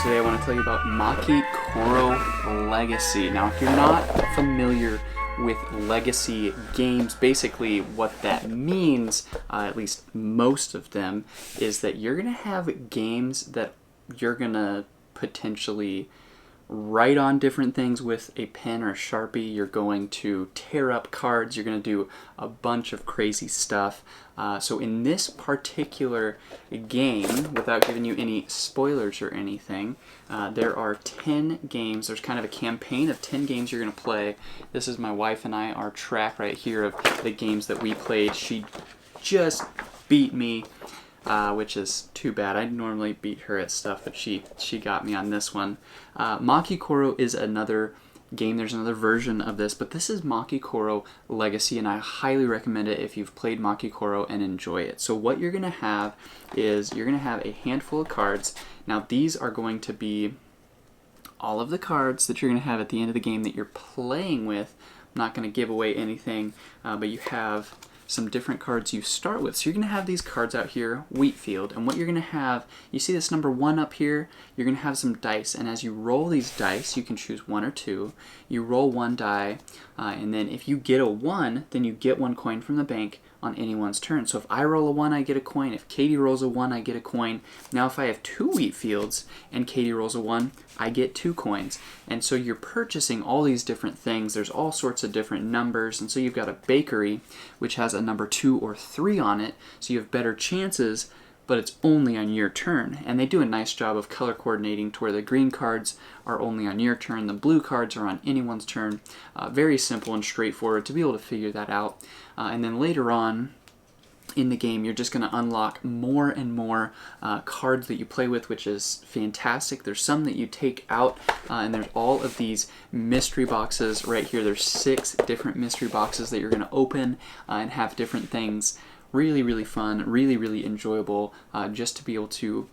Today I want to tell you about Machi Koro Legacy. Now, if you're not familiar with legacy games, basically what that means, at least most of them, is that you're going to have games that you're going to potentially write on different things with a pen or a Sharpie. You're going to tear up cards. You're going to do a bunch of crazy stuff. So in this particular game, without giving you any spoilers or anything, there are 10 games. There's kind of a campaign of 10 games you're going to play. This is my wife and I, our track right here of the games that we played. She just beat me. Which is too bad. I normally beat her at stuff, but she got me on this one. Machi Koro is another game. There's another version of this, but this is Machi Koro Legacy, and I highly recommend it if you've played Machi Koro and enjoy it. So what you're going to have is you're going to have a handful of cards. Now these are going to be all of the cards that you're going to have at the end of the game that you're playing with. I'm not going to give away anything, but you have some different cards you start with. So you're going to have these cards out here, wheat field, and what you're going to have, you see this number 1 up here, you're going to have some dice, and as you roll these dice, you can choose 1 or 2. You roll 1 die, and then if you get a 1, then you get 1 coin from the bank on anyone's turn. So if I roll a 1, I get a coin. If Katie rolls a 1, I get a coin. Now if I have 2 wheat fields and Katie rolls a 1, I get 2 coins. And so you're purchasing all these different things. There's all sorts of different numbers. And so you've got a bakery, which has a number 2 or 3 on it. So you have better chances, but it's only on your turn. And they do a nice job of color coordinating to where the green cards are only on your turn, the blue cards are on anyone's turn. Very simple and straightforward to be able to figure that out. And then later on in the game, you're just going to unlock more and more cards that you play with, which is fantastic. There's some that you take out, and there's all of these mystery boxes right here. There's 6 different mystery boxes that you're going to open and have different things. Really, really fun, really, really enjoyable, just to be able to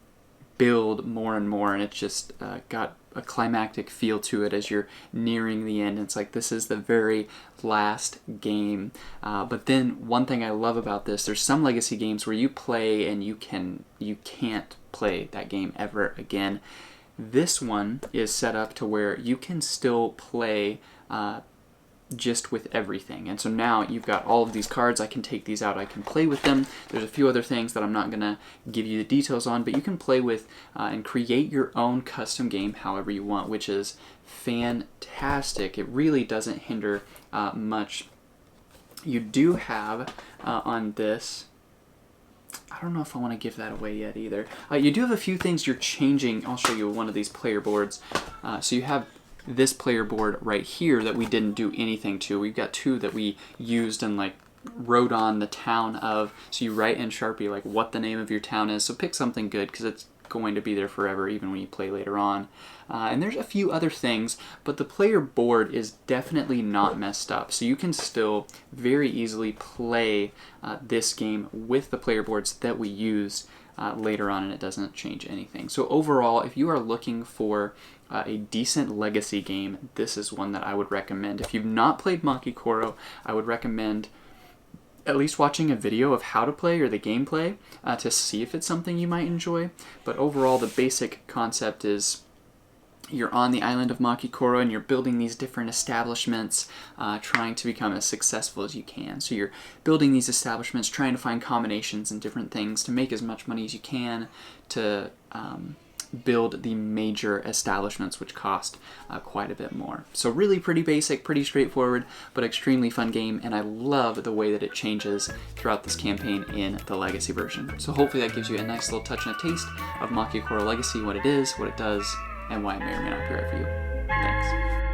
build more and more, and it's just got a climactic feel to it as you're nearing the end. It's like this is the very last game. But then one thing I love about this, there's some legacy games where you play and you can't play that game ever again. This one is set up to where you can still play just with everything. And so now you've got all of these cards. I can take these out, I can play with them. There's a few other things that I'm not going to give you the details on, but you can play with and create your own custom game however you want, which is fantastic. It really doesn't hinder much. You do have on this, I don't know if I want to give that away yet either. You do have a few things you're changing. I'll show you one of these player boards. So you have this player board right here that we didn't do anything to. We've got 2 that we used and like wrote on the town of. So you write in Sharpie like what the name of your town is. So pick something good because it's going to be there forever even when you play later on. And there's a few other things, but the player board is definitely not messed up. So you can still very easily play this game with the player boards that we used later on, and it doesn't change anything. So overall, if you are looking for a decent legacy game, this is one that I would recommend. If you've not played Machi Koro, I would recommend at least watching a video of how to play or the gameplay to see if it's something you might enjoy. But overall, the basic concept is you're on the island of Machi Koro and you're building these different establishments, trying to become as successful as you can. So you're building these establishments, trying to find combinations and different things to make as much money as you can to build the major establishments, which cost quite a bit more. So really pretty basic, pretty straightforward, but extremely fun game, and I love the way that it changes throughout this campaign in the Legacy version. So hopefully that gives you a nice little touch and a taste of Machi Koro Legacy, what it is, what it does, and why it may or may not be right for you. Thanks.